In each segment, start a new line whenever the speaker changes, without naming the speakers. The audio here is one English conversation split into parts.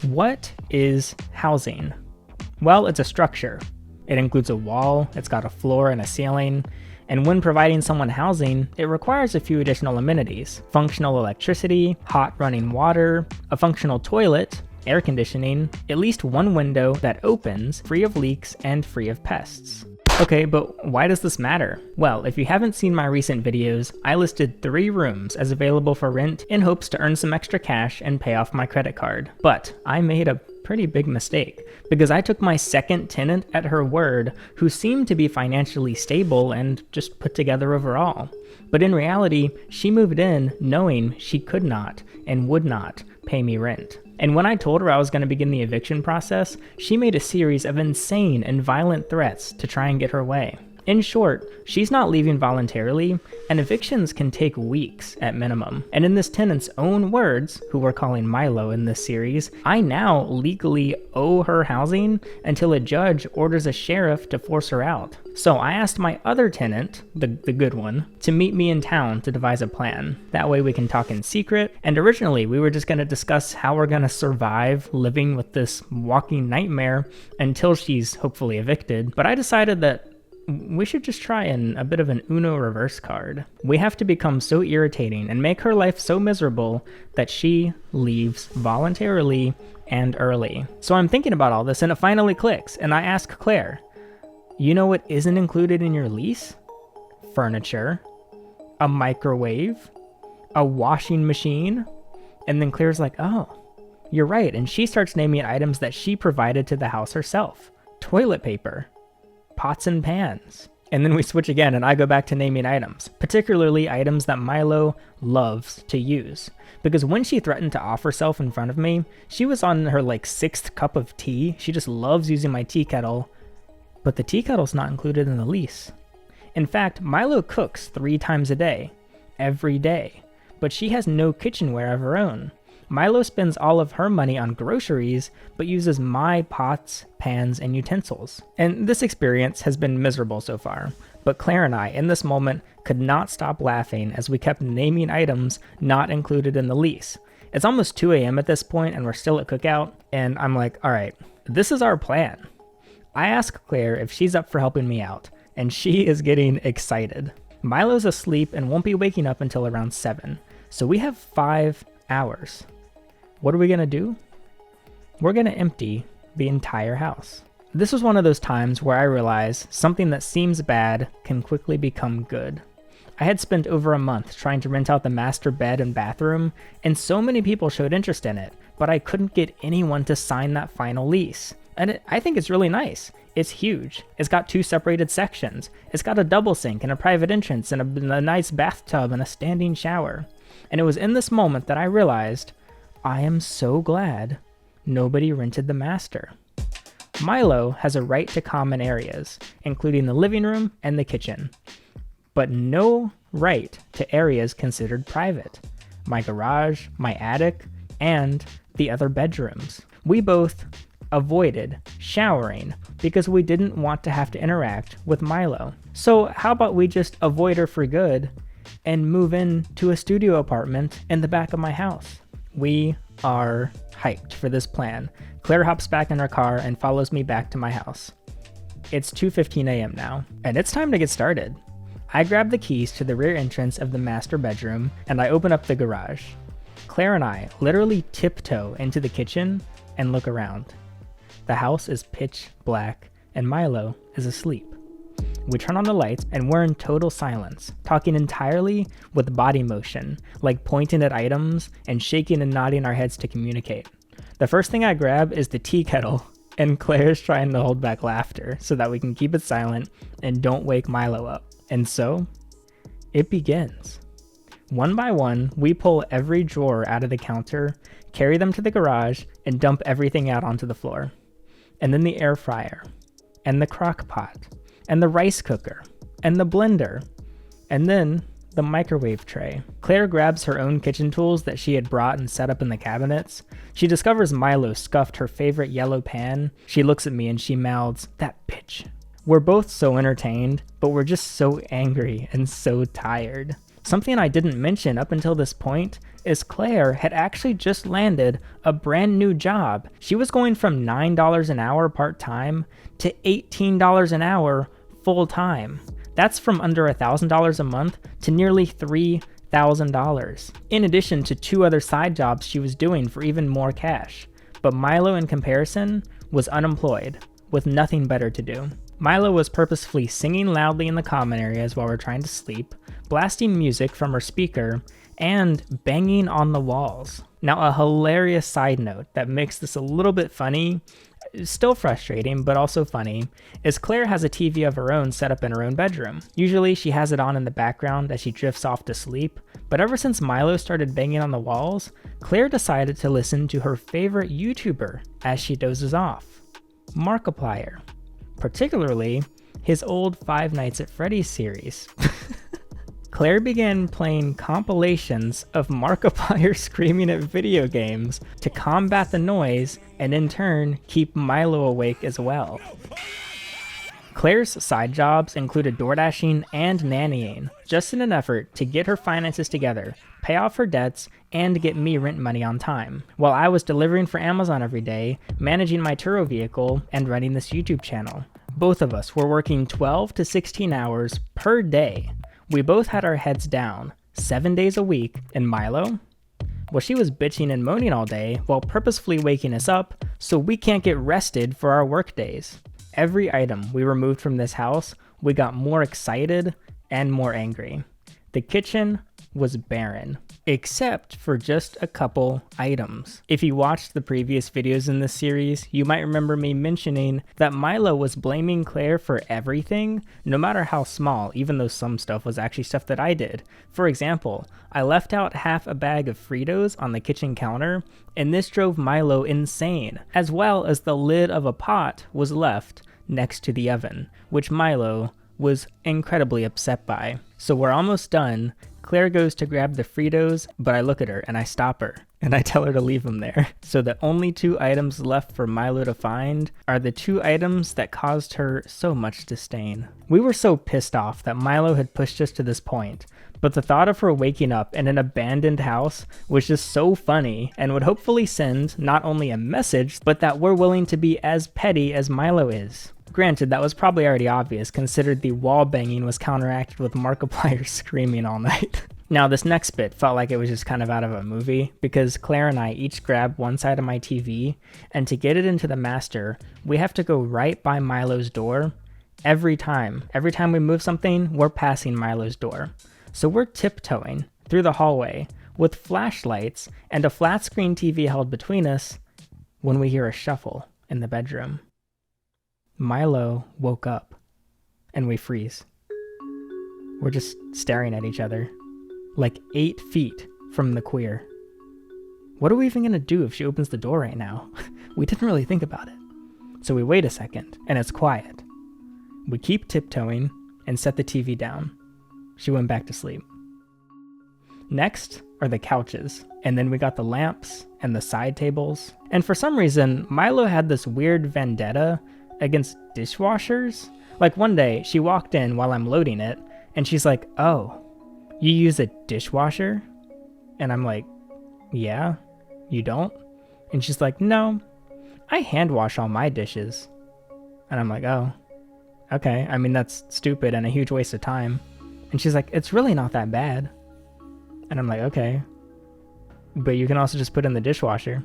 What is housing? Well, it's a structure. It includes a wall, it's got a floor and a ceiling, and when providing someone housing, it requires a few additional amenities: functional electricity, hot running water, a functional toilet, air conditioning, at least one window that opens, free of leaks and free of pests. Okay, but why does this matter? Well, if you haven't seen my recent videos, I listed 3 rooms as available for rent in hopes to earn some extra cash and pay off my credit card. But I made a pretty big mistake, because I took my second tenant at her word, who seemed to be financially stable and just put together overall. But in reality, she moved in knowing she could not and would not pay me rent. And when I told her I was going to begin the eviction process, she made a series of insane and violent threats to try and get her way. In short, she's not leaving voluntarily, and evictions can take weeks at minimum. And in this tenant's own words, who we're calling Milo in this series, I now legally owe her housing until a judge orders a sheriff to force her out. So I asked my other tenant, the good one, to meet me in town to devise a plan. That way we can talk in secret, and originally we were just going to discuss how we're going to survive living with this walking nightmare until she's hopefully evicted. But I decided that we should just try a bit of an Uno reverse card. We have to become so irritating and make her life so miserable that she leaves voluntarily and early. So I'm thinking about all this and it finally clicks, and I ask Claire, you know what isn't included in your lease? Furniture, a microwave, a washing machine. And then Claire's like, oh, you're right. And she starts naming items that she provided to the house herself. Toilet paper, pots and pans. And then we switch again and I go back to naming items, particularly items that Milo loves to use. Because when she threatened to off herself in front of me, she was on her 6th cup of tea. She just loves using my tea kettle, but the tea kettle's not included in the lease. In fact, Milo cooks 3 times a day, every day, but she has no kitchenware of her own. Milo spends all of her money on groceries, but uses my pots, pans, and utensils. And this experience has been miserable so far, but Claire and I, in this moment, could not stop laughing as we kept naming items not included in the lease. It's almost 2 a.m. at this point, and we're still at cookout, and I'm like, all right, this is our plan. I ask Claire if she's up for helping me out, and she is getting excited. Milo's asleep and won't be waking up until around 7, so we have 5 hours. What are we going to do? We're going to empty the entire house. This was one of those times where I realized something that seems bad can quickly become good. I had spent over a month trying to rent out the master bed and bathroom, and so many people showed interest in it, but I couldn't get anyone to sign that final lease. And I think it's really nice. It's huge. It's got 2 separated sections. It's got a double sink and a private entrance and a nice bathtub and a standing shower. And it was in this moment that I realized I am so glad nobody rented the master. Milo has a right to common areas, including the living room and the kitchen, but no right to areas considered private: my garage, my attic, and the other bedrooms. We both avoided showering because we didn't want to have to interact with Milo. So how about we just avoid her for good and move in to a studio apartment in the back of my house? We are hyped for this plan. Claire hops back in her car and follows me back to my house. It's 2:15 a.m. now, and it's time to get started. I grab the keys to the rear entrance of the master bedroom, and I open up the garage. Claire and I literally tiptoe into the kitchen and look around. The house is pitch black, and Milo is asleep. We turn on the lights and we're in total silence, talking entirely with body motion, like pointing at items and shaking and nodding our heads to communicate. The first thing I grab is the tea kettle, and Claire's trying to hold back laughter so that we can keep it silent and don't wake Milo up. And so, it begins. One by one, we pull every drawer out of the counter, carry them to the garage, and dump everything out onto the floor. And then the air fryer, and the crock pot, and the rice cooker, and the blender, and then the microwave tray. Claire grabs her own kitchen tools that she had brought and set up in the cabinets. She discovers Milo scuffed her favorite yellow pan. She looks at me and she mouths, "That bitch." We're both so entertained, but we're just so angry and so tired. Something I didn't mention up until this point is Claire had actually just landed a brand new job. She was going from $9 an hour part-time to $18 an hour full-time. That's from under $1,000 a month to nearly $3,000, in addition to 2 other side jobs she was doing for even more cash. But Milo, in comparison, was unemployed, with nothing better to do. Milo was purposefully singing loudly in the common areas while we're trying to sleep, blasting music from her speaker, and banging on the walls. Now, a hilarious side note that makes this a little bit funny, still frustrating, but also funny, is Claire has a TV of her own set up in her own bedroom. Usually she has it on in the background as she drifts off to sleep, but ever since Milo started banging on the walls, Claire decided to listen to her favorite YouTuber as she dozes off, Markiplier. Particularly his old Five Nights at Freddy's series. Claire began playing compilations of Markiplier screaming at video games to combat the noise and in turn keep Milo awake as well. Claire's side jobs included DoorDashing and nannying, just in an effort to get her finances together, pay off her debts, and get me rent money on time, while I was delivering for Amazon every day, managing my Turo vehicle, and running this YouTube channel. Both of us were working 12 to 16 hours per day. We both had our heads down, 7 days a week, and Milo? Well, she was bitching and moaning all day while purposefully waking us up so we can't get rested for our work days. Every item we removed from this house, we got more excited and more angry. The kitchen was barren, except for just a couple items. If you watched the previous videos in this series, you might remember me mentioning that Milo was blaming Claire for everything, no matter how small, even though some stuff was actually stuff that I did. For example, I left out half a bag of Fritos on the kitchen counter, and this drove Milo insane, as well as the lid of a pot was left next to the oven, which Milo was incredibly upset by. So we're almost done. Claire goes to grab the Fritos, but I look at her and I stop her and I tell her to leave them there. So the only 2 items left for Milo to find are the 2 items that caused her so much disdain. We were so pissed off that Milo had pushed us to this point, but the thought of her waking up in an abandoned house was just so funny and would hopefully send not only a message, but that we're willing to be as petty as Milo is. Granted, that was probably already obvious, considered the wall banging was counteracted with Markiplier screaming all night. Now, this next bit felt like it was just kind of out of a movie, because Claire and I each grabbed one side of my TV, and to get it into the master, we have to go right by Milo's door every time. Every time we move something, we're passing Milo's door. So we're tiptoeing through the hallway with flashlights and a flat screen TV held between us when we hear a shuffle in the bedroom. Milo woke up, and we freeze. We're just staring at each other, like 8 feet from the queer. What are we even gonna do if she opens the door right now? We didn't really think about it. So we wait a second, and it's quiet. We keep tiptoeing and set the TV down. She went back to sleep. Next are the couches, and then we got the lamps and the side tables. And for some reason, Milo had this weird vendetta against dishwashers. Like one day, she walked in while I'm loading it, and she's like, "Oh, you use a dishwasher?" And I'm like, "Yeah, you don't?" And she's like, "No, I hand wash all my dishes." And I'm like, "Oh, okay. I mean, that's stupid and a huge waste of time." And she's like, "It's really not that bad." And I'm like, "Okay, but you can also just put in the dishwasher."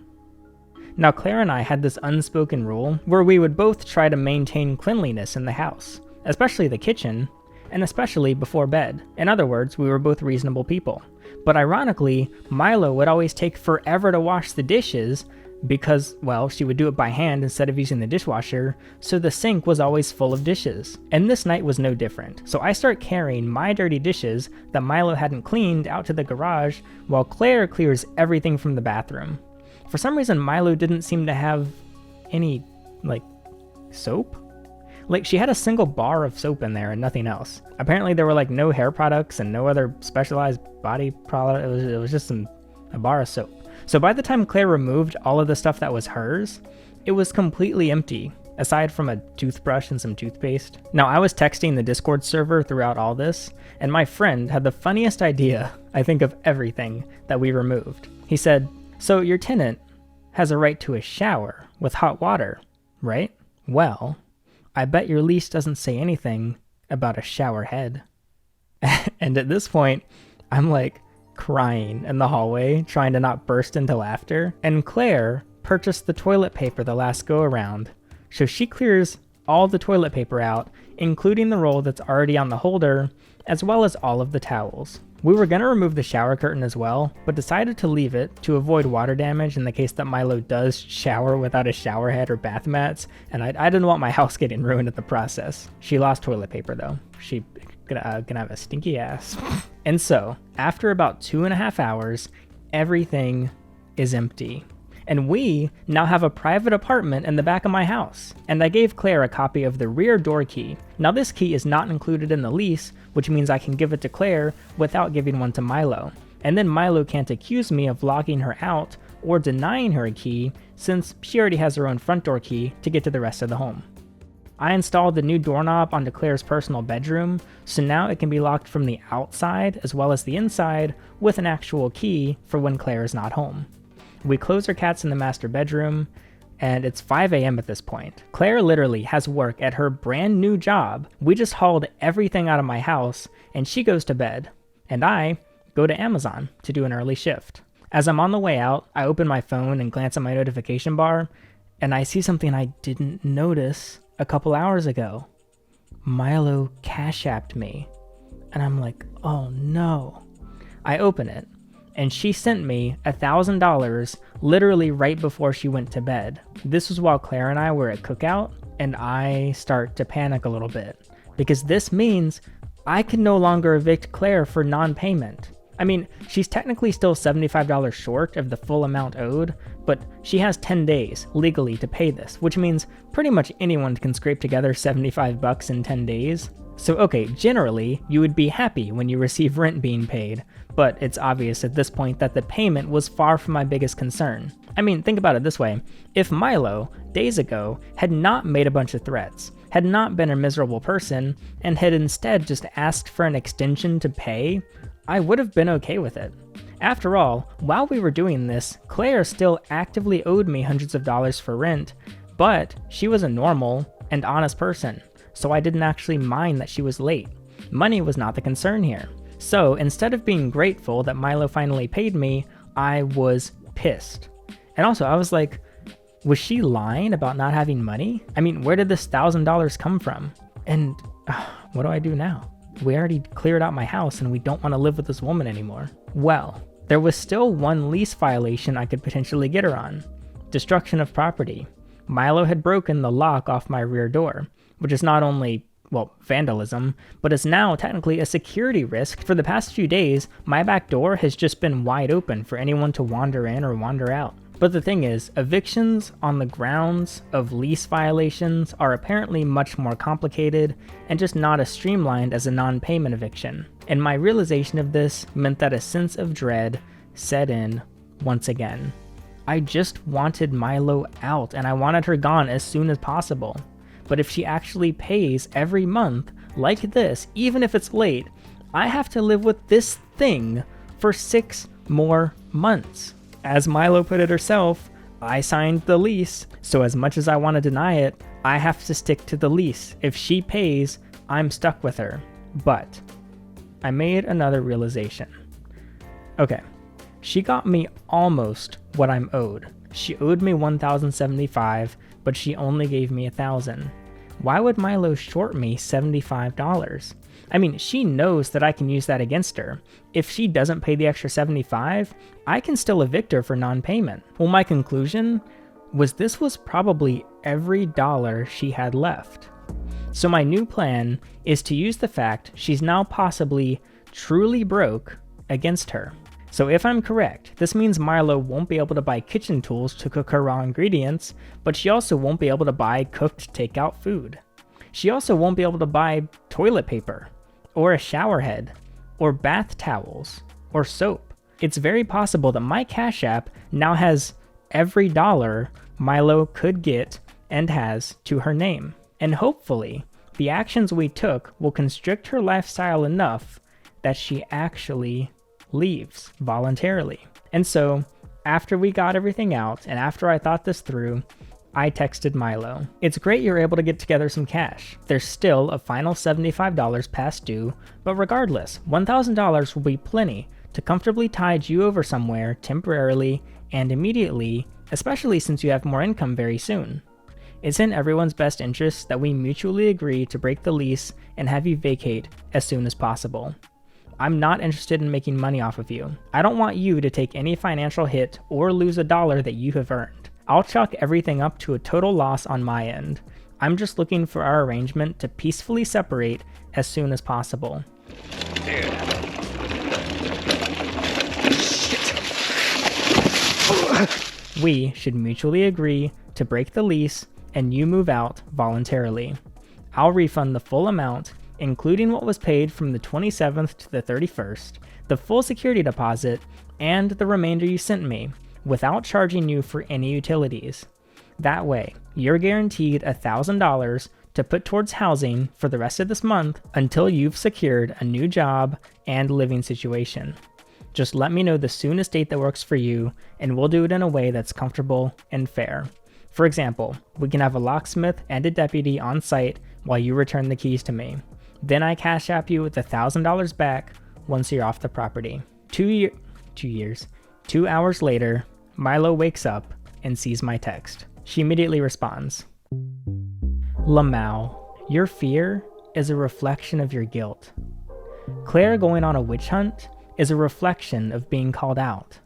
Now, Claire and I had this unspoken rule where we would both try to maintain cleanliness in the house, especially the kitchen, and especially before bed. In other words, we were both reasonable people. But ironically, Milo would always take forever to wash the dishes because, well, she would do it by hand instead of using the dishwasher, so the sink was always full of dishes. And this night was no different. So I start carrying my dirty dishes that Milo hadn't cleaned out to the garage while Claire clears everything from the bathroom. For some reason, Milo didn't seem to have any, soap? She had a single bar of soap in there and nothing else. Apparently there were, no hair products and no other specialized body product. It was just a bar of soap. So by the time Claire removed all of the stuff that was hers, it was completely empty, aside from a toothbrush and some toothpaste. Now, I was texting the Discord server throughout all this, and my friend had the funniest idea, I think, of everything that we removed. He said, "So your tenant has a right to a shower with hot water, right? Well, I bet your lease doesn't say anything about a shower head." And at this point, I'm like crying in the hallway, trying to not burst into laughter. And Claire purchased the toilet paper the last go around, so she clears all the toilet paper out, including the roll that's already on the holder, as well as all of the towels. We were gonna remove the shower curtain as well, but decided to leave it to avoid water damage in the case that Milo does shower without a shower head or bath mats, and I didn't want my house getting ruined in the process. She lost toilet paper though. She gonna have a stinky ass. And so, after about 2.5 hours, everything is empty. And we now have a private apartment in the back of my house. And I gave Claire a copy of the rear door key. Now this key is not included in the lease, which means I can give it to Claire without giving one to Milo. And then Milo can't accuse me of locking her out or denying her a key, since she already has her own front door key to get to the rest of the home. I installed the new doorknob onto Claire's personal bedroom, so now it can be locked from the outside as well as the inside with an actual key for when Claire is not home. We close our cats in the master bedroom, and it's 5 a.m. at this point. Claire literally has work at her brand new job. We just hauled everything out of my house, and she goes to bed, and I go to Amazon to do an early shift. As I'm on the way out, I open my phone and glance at my notification bar, and I see something I didn't notice a couple hours ago. Milo cash apped me, and I'm like, oh no. I open it, and she sent me $1,000 literally right before she went to bed. This was while Claire and I were at cookout, and I start to panic a little bit, because this means I can no longer evict Claire for non-payment. I mean, she's technically still $75 short of the full amount owed, but she has 10 days legally to pay this, which means pretty much anyone can scrape together $75 in 10 days. So okay, generally, you would be happy when you receive rent being paid, but it's obvious at this point that the payment was far from my biggest concern. I mean, think about it this way. If Milo, days ago, had not made a bunch of threats, had not been a miserable person, and had instead just asked for an extension to pay, I would have been okay with it. After all, while we were doing this, Claire still actively owed me hundreds of dollars for rent, but she was a normal and honest person, so I didn't actually mind that she was late. Money was not the concern here. So instead of being grateful that Milo finally paid me, I was pissed. And also, I was like, was she lying about not having money? I mean, where did this $1,000 come from? And what do I do now? We already cleared out my house and we don't want to live with this woman anymore. Well, there was still one lease violation I could potentially get her on. Destruction of property. Milo had broken the lock off my rear door, which is not only, well, vandalism, but is now technically a security risk. For the past few days, my back door has just been wide open for anyone to wander in or wander out. But the thing is, evictions on the grounds of lease violations are apparently much more complicated and just not as streamlined as a non-payment eviction. And my realization of this meant that a sense of dread set in once again. I just wanted Milo out, and I wanted her gone as soon as possible. But if she actually pays every month like this, even if it's late, I have to live with this thing for 6 more months. As Milo put it herself, I signed the lease, so as much as I want to deny it, I have to stick to the lease. If she pays, I'm stuck with her. But I made another realization. Okay, she got me almost what I'm owed. She owed me $1,075, but she only gave me $1,000. Why would Milo short me $75? I mean, she knows that I can use that against her. If she doesn't pay the extra $75, I can still evict her for non-payment. Well, my conclusion was this was probably every dollar she had left. So my new plan is to use the fact she's now possibly truly broke against her. So if I'm correct, this means Milo won't be able to buy kitchen tools to cook her raw ingredients, but she also won't be able to buy cooked takeout food. She also won't be able to buy toilet paper, or a shower head, or bath towels, or soap. It's very possible that my Cash App now has every dollar Milo could get and has to her name. And hopefully, the actions we took will constrict her lifestyle enough that she actually leaves voluntarily. And so, after we got everything out, and after I thought this through, I texted Milo. It's great you're able to get together some cash. There's still a final $75 past due, but regardless, $1,000 will be plenty to comfortably tide you over somewhere temporarily and immediately, especially since you have more income very soon. It's in everyone's best interest that we mutually agree to break the lease and have you vacate as soon as possible. I'm not interested in making money off of you. I don't want you to take any financial hit or lose a dollar that you have earned. I'll chalk everything up to a total loss on my end. I'm just looking for our arrangement to peacefully separate as soon as possible.
Dude.
We should mutually agree to break the lease and you move out voluntarily. I'll refund the full amount, including what was paid from the 27th to the 31st, the full security deposit, and the remainder you sent me, without charging you for any utilities. That way, you're guaranteed $1,000 to put towards housing for the rest of this month until you've secured a new job and living situation. Just let me know the soonest date that works for you, and we'll do it in a way that's comfortable and fair. For example, we can have a locksmith and a deputy on site while you return the keys to me. Then I cash app you with $1,000 back once you're off the property. 2 hours later, Milo wakes up and sees my text. She immediately responds, Lamau, your fear is a reflection of your guilt. Claire going on a witch hunt is a reflection of being called out.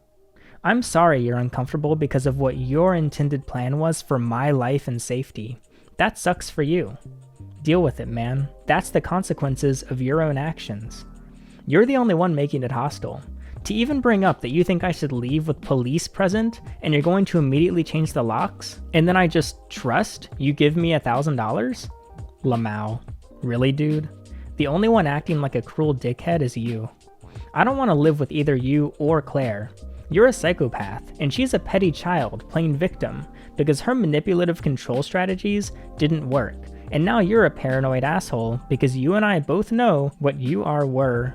I'm sorry you're uncomfortable because of what your intended plan was for my life and safety. That sucks for you. Deal with it, man. That's the consequences of your own actions. You're the only one making it hostile. To even bring up that you think I should leave with police present and you're going to immediately change the locks, and then I just trust you give me $1,000? Lamau. Really, dude? The only one acting like a cruel dickhead is you. I don't want to live with either you or Claire. You're a psychopath, and she's a petty child playing victim because her manipulative control strategies didn't work, and now you're a paranoid asshole because you and I both know what you were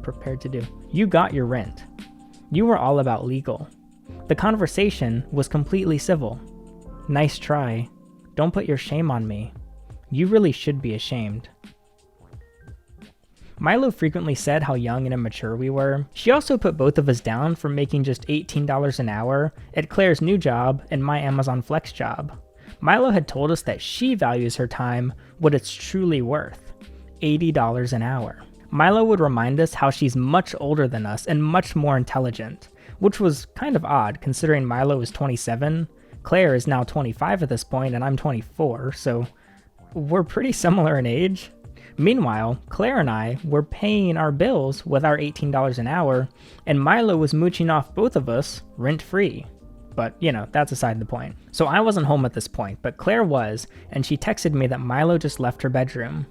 prepared to do. You got your rent. You were all about legal. The conversation was completely civil. Nice try. Don't put your shame on me. You really should be ashamed. Milo frequently said how young and immature we were. She also put both of us down for making just $18 an hour at Claire's new job and my Amazon Flex job. Milo had told us that she values her time what it's truly worth, $80 an hour. Milo would remind us how she's much older than us and much more intelligent, which was kind of odd considering Milo is 27, Claire is now 25 at this point, and I'm 24, so we're pretty similar in age. Meanwhile, Claire and I were paying our bills with our $18 an hour, and Milo was mooching off both of us rent-free. But, that's aside the point. So I wasn't home at this point, but Claire was, and she texted me that Milo just left her bedroom.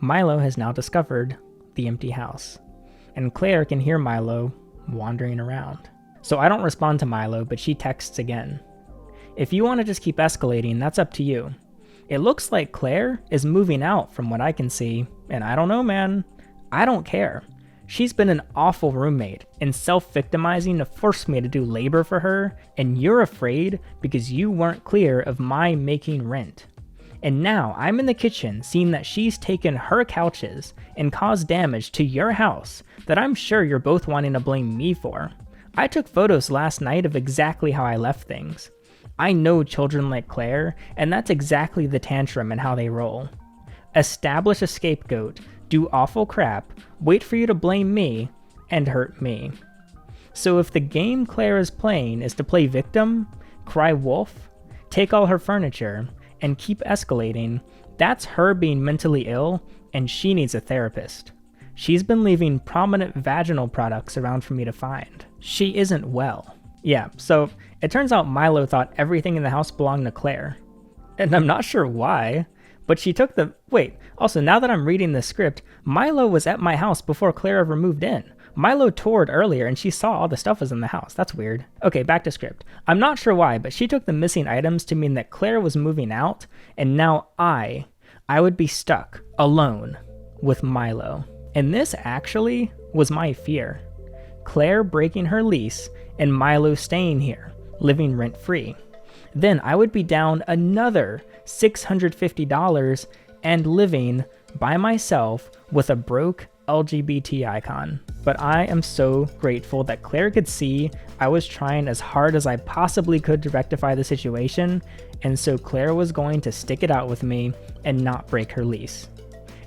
Milo has now discovered the empty house, and Claire can hear Milo wandering around. So I don't respond to Milo, but she texts again. If you want to just keep escalating, that's up to you. It looks like Claire is moving out from what I can see, and I don't know, man. I don't care. She's been an awful roommate and self-victimizing to force me to do labor for her, and you're afraid because you weren't clear of my making rent. And now I'm in the kitchen seeing that she's taken her couches and caused damage to your house that I'm sure you're both wanting to blame me for. I took photos last night of exactly how I left things. I know children like Claire, and that's exactly the tantrum and how they roll. Establish a scapegoat, do awful crap, wait for you to blame me, and hurt me. So if the game Claire is playing is to play victim, cry wolf, take all her furniture, and keep escalating, that's her being mentally ill, and she needs a therapist. She's been leaving prominent vaginal products around for me to find. She isn't well. Yeah, so it turns out Milo thought everything in the house belonged to Claire. And I'm not sure why, but she took also now that I'm reading this script, Milo was at my house before Claire ever moved in. Milo toured earlier and she saw all the stuff was in the house. That's weird. Okay, back to script. I'm not sure why, but she took the missing items to mean that Claire was moving out, and now I would be stuck alone with Milo. And this actually was my fear. Claire breaking her lease and Milo staying here, living rent-free. Then I would be down another $650 and living by myself with a broke LGBT icon. But I am so grateful that Claire could see I was trying as hard as I possibly could to rectify the situation, and so Claire was going to stick it out with me and not break her lease.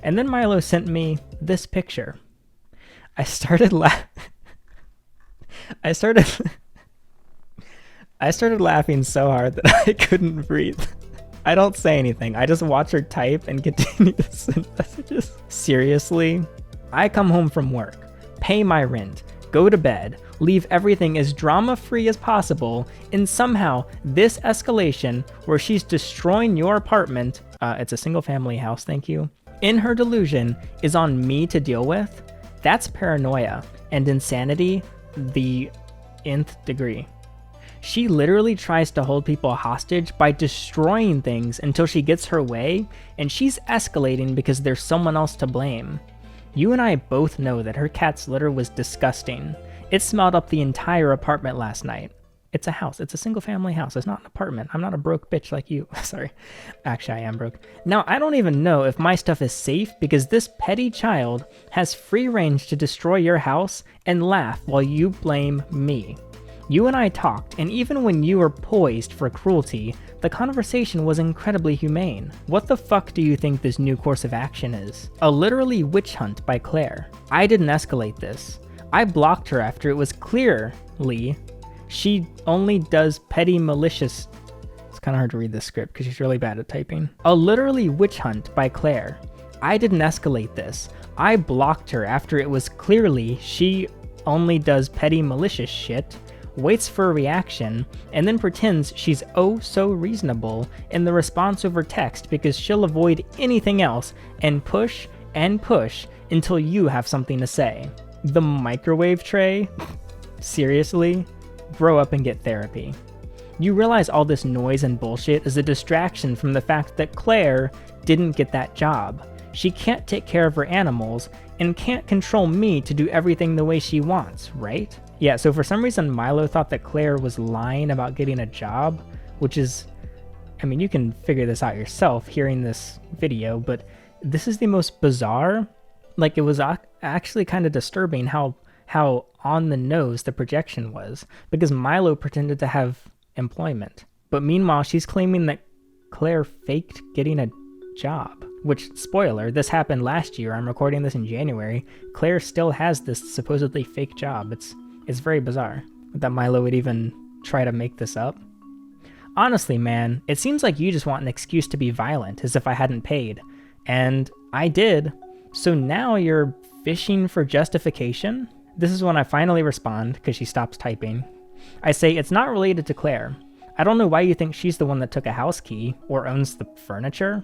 And then Milo sent me this picture. I started laughing so hard that I couldn't breathe. I don't say anything. I just watch her type and continue to send messages. Seriously? I come home from work, pay my rent, go to bed, leave everything as drama-free as possible, and somehow this escalation where she's destroying your apartment, it's a single-family house, thank you, in her delusion is on me to deal with? That's paranoia and insanity, the nth degree. She literally tries to hold people hostage by destroying things until she gets her way, and she's escalating because there's someone else to blame. You and I both know that her cat's litter was disgusting. It smelled up the entire apartment last night. It's a house. It's a single family house. It's not an apartment. I'm not a broke bitch like you. Sorry. Actually, I am broke. Now, I don't even know if my stuff is safe because this petty child has free range to destroy your house and laugh while you blame me. You and I talked, and even when you were poised for cruelty, the conversation was incredibly humane. What the fuck do you think this new course of action is? A literally witch hunt by Claire. I didn't escalate this. I blocked her after it was clearly she only does petty malicious... It's kind of hard to read this script because she's really bad at typing. A literally witch hunt by Claire. I didn't escalate this. I blocked her after it was clearly she only does petty malicious shit, waits for a reaction, and then pretends she's oh so reasonable in the response over text because she'll avoid anything else and push until you have something to say. The microwave tray? Seriously? Grow up and get therapy. You realize all this noise and bullshit is a distraction from the fact that Claire didn't get that job. She can't take care of her animals and can't control me to do everything the way she wants, right? Yeah, so for some reason Milo thought that Claire was lying about getting a job, which is, I mean, you can figure this out yourself hearing this video, but this is the most bizarre, like it was actually kind of disturbing how on the nose the projection was, because Milo pretended to have employment. But meanwhile, she's claiming that Claire faked getting a job, which, spoiler, this happened last year. I'm recording this in January. Claire still has this supposedly fake job. It's very bizarre that Milo would even try to make this up. Honestly, man, it seems like you just want an excuse to be violent, as if I hadn't paid. And I did. So now you're fishing for justification? This is when I finally respond, because she stops typing. I say, it's not related to Claire. I don't know why you think she's the one that took a house key, or owns the furniture.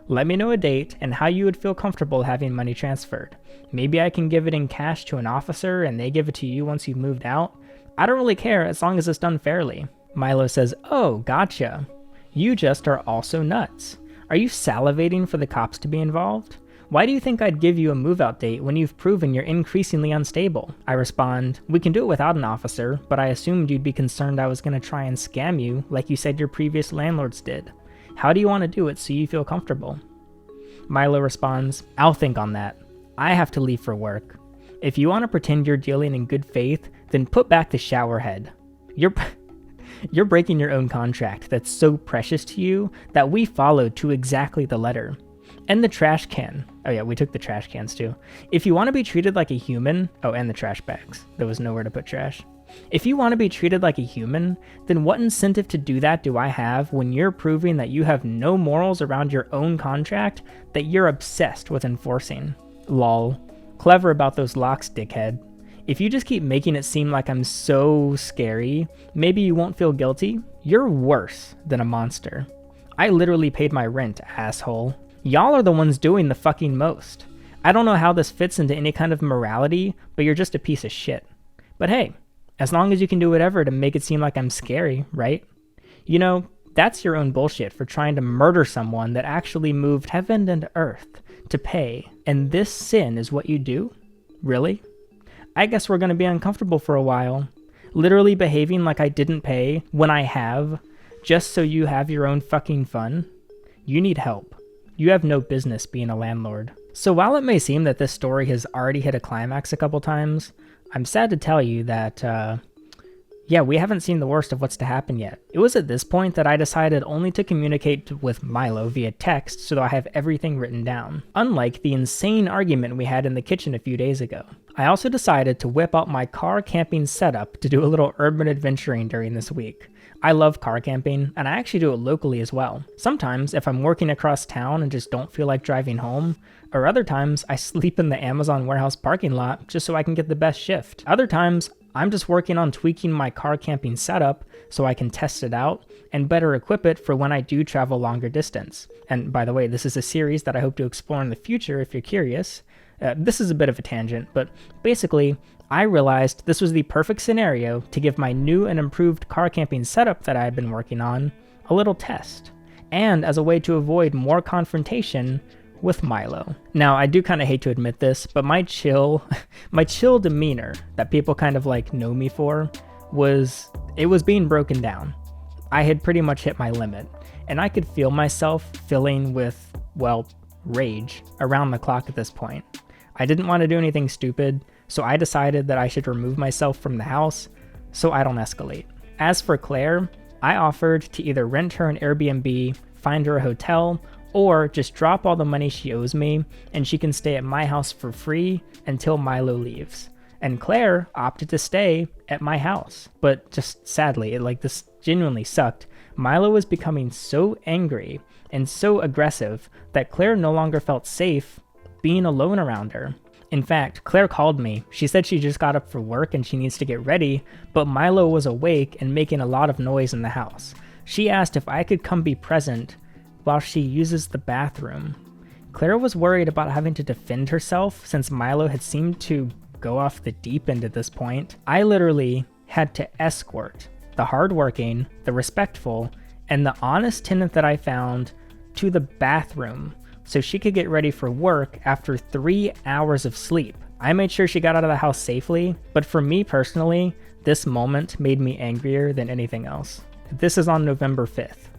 Let me know a date and how you would feel comfortable having money transferred. Maybe I can give it in cash to an officer and they give it to you once you've moved out. I don't really care as long as it's done fairly. Milo says, oh, gotcha. You just are also nuts. Are you salivating for the cops to be involved? Why do you think I'd give you a move-out date when you've proven you're increasingly unstable? I respond, we can do it without an officer, but I assumed you'd be concerned I was going to try and scam you like you said your previous landlords did. How do you want to do it so you feel comfortable? Milo responds, I'll think on that. I have to leave for work. If you want to pretend you're dealing in good faith, then put back the shower head. You're breaking your own contract that's so precious to you that we followed to exactly the letter. And the trash can. Oh yeah, we took the trash cans too. If you want to be treated like a human, oh, and the trash bags. There was nowhere to put trash. If you want to be treated like a human, then what incentive to do that do I have when you're proving that you have no morals around your own contract that you're obsessed with enforcing? Lol. Clever about those locks, dickhead. If you just keep making it seem like I'm so scary, maybe you won't feel guilty. You're worse than a monster. I literally paid my rent, asshole. Y'all are the ones doing the fucking most. I don't know how this fits into any kind of morality, but you're just a piece of shit. But hey, as long as you can do whatever to make it seem like I'm scary, right? You know, that's your own bullshit for trying to murder someone that actually moved heaven and earth to pay. And this sin is what you do? Really? I guess we're gonna be uncomfortable for a while. Literally behaving like I didn't pay when I have, just so you have your own fucking fun. You need help. You have no business being a landlord. So while it may seem that this story has already hit a climax a couple times, I'm sad to tell you that, we haven't seen the worst of what's to happen yet. It was at this point that I decided only to communicate with Milo via text so that I have everything written down, unlike the insane argument we had in the kitchen a few days ago. I also decided to whip out my car camping setup to do a little urban adventuring during this week. I love car camping, and I actually do it locally as well. Sometimes, if I'm working across town and just don't feel like driving home, or other times, I sleep in the Amazon warehouse parking lot just so I can get the best shift. Other times, I'm just working on tweaking my car camping setup so I can test it out and better equip it for when I do travel longer distance. And by the way, this is a series that I hope to explore in the future if you're curious. This is a bit of a tangent, but basically, I realized this was the perfect scenario to give my new and improved car camping setup that I had been working on a little test, and as a way to avoid more confrontation with Milo. Now, I do kind of hate to admit this, but my chill demeanor that people kind of like know me for was being broken down. I had pretty much hit my limit, and I could feel myself filling with, rage around the clock at this point. I didn't want to do anything stupid, so I decided that I should remove myself from the house so I don't escalate. As for Claire, I offered to either rent her an Airbnb, find her a hotel, or just drop all the money she owes me and she can stay at my house for free until Milo leaves. And Claire opted to stay at my house. But just sadly, this genuinely sucked. Milo was becoming so angry and so aggressive that Claire no longer felt safe being alone around her. In fact, Claire called me. She said she just got up for work and she needs to get ready, but Milo was awake and making a lot of noise in the house. She asked if I could come be present while she uses the bathroom. Claire was worried about having to defend herself since Milo had seemed to go off the deep end at this point. I literally had to escort the hardworking, the respectful, and the honest tenant that I found to the bathroom so she could get ready for work after 3 hours of sleep. I made sure she got out of the house safely, but for me personally, this moment made me angrier than anything else. This is on November 5th.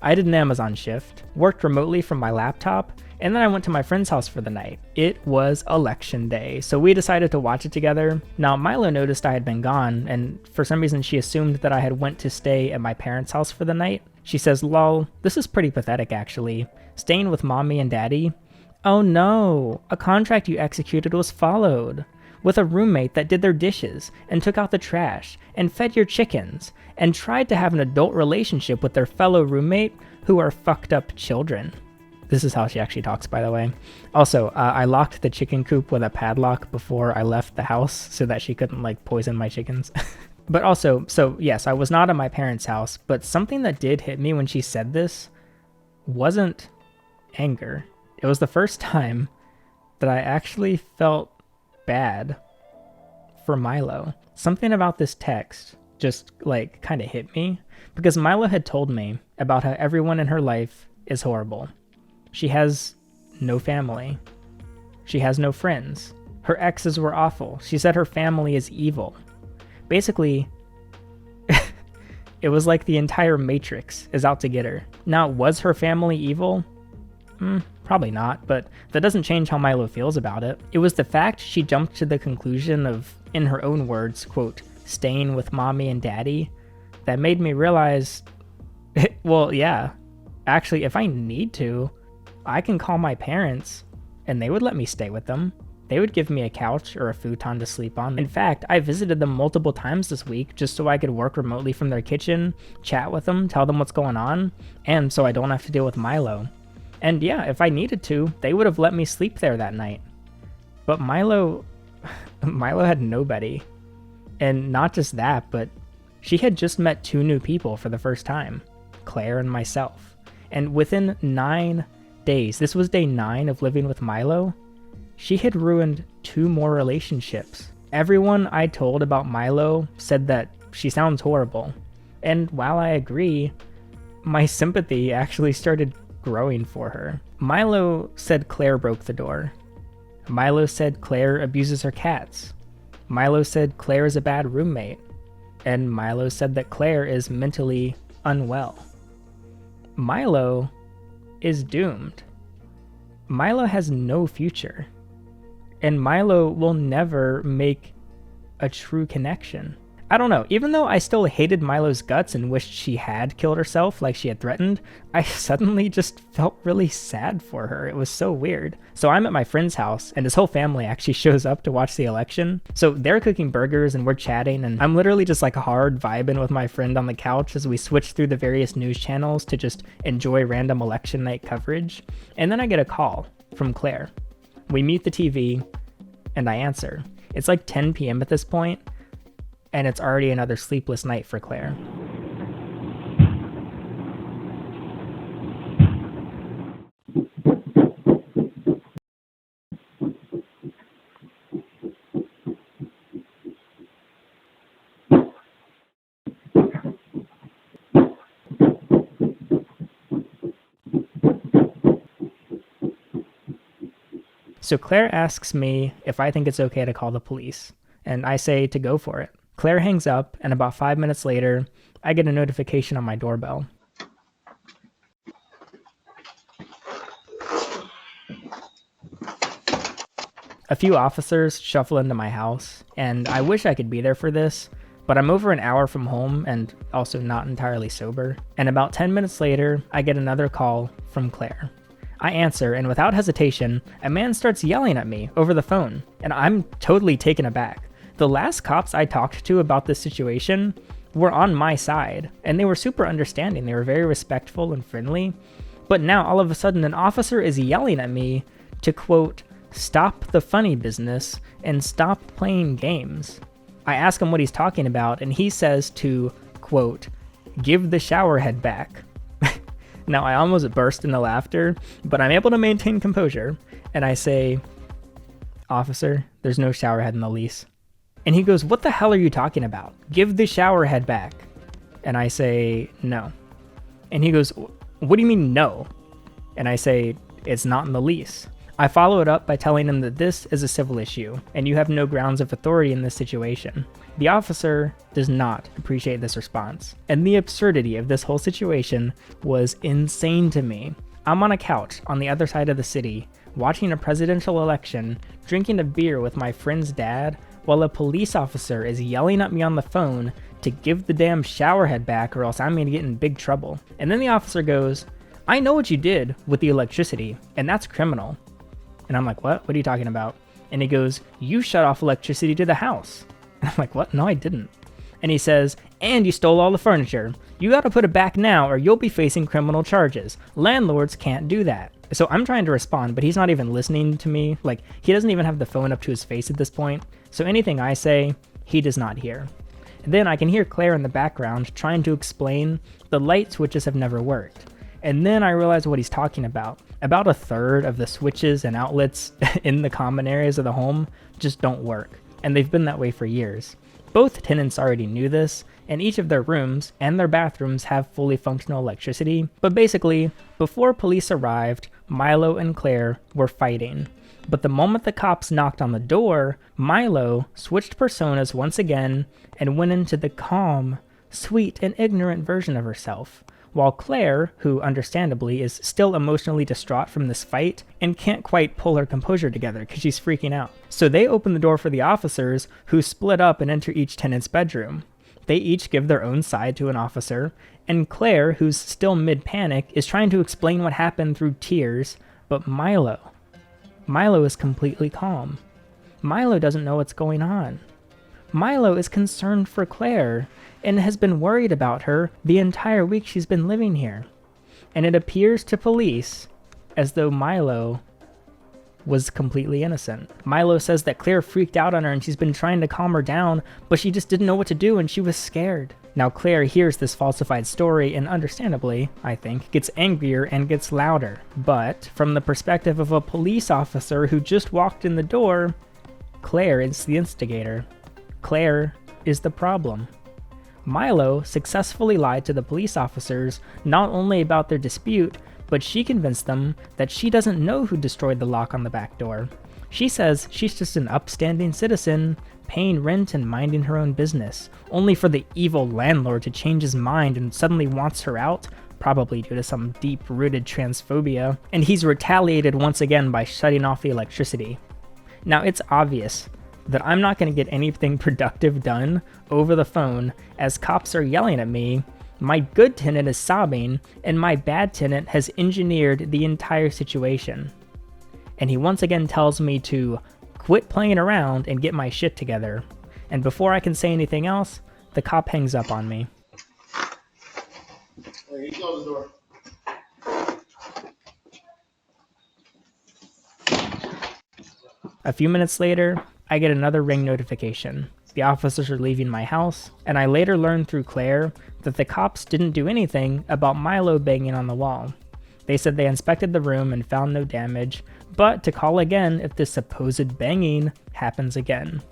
I did an Amazon shift, worked remotely from my laptop, and then I went to my friend's house for the night. It was election day, so we decided to watch it together. Now, Milo noticed I had been gone, and for some reason she assumed that I had went to stay at my parents' house for the night. She says, "Lol, this is pretty pathetic actually. Staying with mommy and daddy? Oh no, a contract you executed was followed. With a roommate that did their dishes, and took out the trash, and fed your chickens, and tried to have an adult relationship with their fellow roommate who are fucked up children." This is how she actually talks, by the way. Also, I locked the chicken coop with a padlock before I left the house so that she couldn't poison my chickens. But also, so yes, I was not at my parents' house, but something that did hit me when she said this wasn't anger. It was the first time that I actually felt bad for Milo. Something about this text just kind of hit me because Milo had told me about how everyone in her life is horrible. She has no family. She has no friends. Her exes were awful. She said her family is evil. Basically, it was like the entire Matrix is out to get her. Now, was her family evil? Probably not, but that doesn't change how Milo feels about it. It was the fact she jumped to the conclusion of, in her own words, quote, staying with mommy and daddy, that made me realize, well, yeah, actually, if I need to, I can call my parents and they would let me stay with them. They would give me a couch or a futon to sleep on. In fact, I visited them multiple times this week just so I could work remotely from their kitchen, chat with them, tell them what's going on, and so I don't have to deal with Milo. And yeah, if I needed to, they would have let me sleep there that night. But Milo had nobody. And not just that, but she had just met 2 new people for the first time, Claire and myself. And within 9 days, this was day 9 of living with Milo, she had ruined 2 more relationships. Everyone I told about Milo said that she sounds horrible. And while I agree, my sympathy actually started growing for her. Milo said Claire broke the door. Milo said Claire abuses her cats. Milo said Claire is a bad roommate. And Milo said that Claire is mentally unwell. Milo is doomed. Milo has no future. And Milo will never make a true connection. I don't know, even though I still hated Milo's guts and wished she had killed herself like she had threatened, I suddenly just felt really sad for her. It was so weird. So I'm at my friend's house, and his whole family actually shows up to watch the election. So they're cooking burgers and we're chatting, and I'm literally just like hard vibing with my friend on the couch as we switch through the various news channels to just enjoy random election night coverage. And then I get a call from Claire. We mute the TV, and I answer. It's like 10 p.m. at this point, and it's already another sleepless night for Claire. So Claire asks me if I think it's okay to call the police, and I say to go for it. Claire hangs up, and about 5 minutes later, I get a notification on my doorbell. A few officers shuffle into my house, and I wish I could be there for this, but I'm over an hour from home and also not entirely sober. And about 10 minutes later, I get another call from Claire. I answer, and without hesitation, a man starts yelling at me over the phone, and I'm totally taken aback. The last cops I talked to about this situation were on my side, and they were super understanding. They were very respectful and friendly. But now, all of a sudden, an officer is yelling at me to, quote, stop the funny business and stop playing games. I ask him what he's talking about, and he says to, quote, give the shower head back. Now, I almost burst into laughter, but I'm able to maintain composure, and I say, officer, there's no shower head in the lease. And he goes, what the hell are you talking about? Give the shower head back. And I say, no. And he goes, what do you mean no? And I say, it's not in the lease. I follow it up by telling him that this is a civil issue, and you have no grounds of authority in this situation. The officer does not appreciate this response. And the absurdity of this whole situation was insane to me. I'm on a couch on the other side of the city, watching a presidential election, drinking a beer with my friend's dad, while a police officer is yelling at me on the phone to give the damn shower head back or else I'm gonna get in big trouble. And then the officer goes, I know what you did with the electricity, and that's criminal. And I'm like, what? What are you talking about? And he goes, you shut off electricity to the house. And I'm like, what? No, I didn't. And he says, and you stole all the furniture. You gotta put it back now or you'll be facing criminal charges. Landlords can't do that. So I'm trying to respond, but he's not even listening to me. Like, he doesn't even have the phone up to his face at this point. So anything I say, he does not hear. And then I can hear Claire in the background trying to explain the light switches have never worked. And then I realize what he's talking about. About a third of the switches and outlets in the common areas of the home just don't work. And they've been that way for years. Both tenants already knew this, and each of their rooms and their bathrooms have fully functional electricity. But basically, before police arrived, Milo and Claire were fighting. But the moment the cops knocked on the door, Milo switched personas once again and went into the calm, sweet, and ignorant version of herself. While Claire, who understandably is still emotionally distraught from this fight and can't quite pull her composure together because she's freaking out. So they open the door for the officers, who split up and enter each tenant's bedroom. They each give their own side to an officer, and Claire, who's still mid-panic, is trying to explain what happened through tears, but Milo is completely calm. Milo doesn't know what's going on. Milo is concerned for Claire and has been worried about her the entire week she's been living here. And it appears to police as though Milo was completely innocent. Milo says that Claire freaked out on her and she's been trying to calm her down, but she just didn't know what to do and she was scared. Now Claire hears this falsified story and understandably, I think, gets angrier and gets louder. But from the perspective of a police officer who just walked in the door, Claire is the instigator. Claire is the problem. Milo successfully lied to the police officers not only about their dispute, but she convinced them that she doesn't know who destroyed the lock on the back door. She says she's just an upstanding citizen, paying rent and minding her own business, only for the evil landlord to change his mind and suddenly wants her out, probably due to some deep-rooted transphobia, and he's retaliated once again by shutting off the electricity. Now it's obvious that I'm not going to get anything productive done over the phone as cops are yelling at me, my good tenant is sobbing, and my bad tenant has engineered the entire situation. And he once again tells me to quit playing around and get my shit together. And before I can say anything else, the cop hangs up on me.
Hey, close the door.
A few minutes later, I get another ring notification. The officers are leaving my house, and I later learned through Claire that the cops didn't do anything about Milo banging on the wall. They said they inspected the room and found no damage, but to call again if this supposed banging happens again.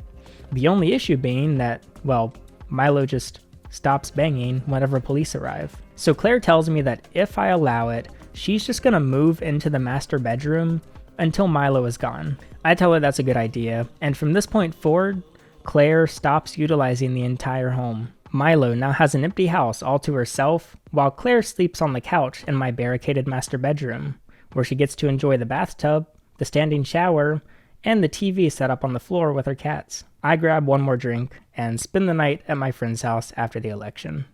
The only issue being that, well, Milo just stops banging whenever police arrive. So Claire tells me that if I allow it, she's just gonna move into the master bedroom until Milo is gone. I tell her that's a good idea, and from this point forward, Claire stops utilizing the entire home. Milo now has an empty house all to herself, while Claire sleeps on the couch in my barricaded master bedroom, where she gets to enjoy the bathtub, the standing shower, and the TV set up on the floor with her cats. I grab one more drink and spend the night at my friend's house after the election.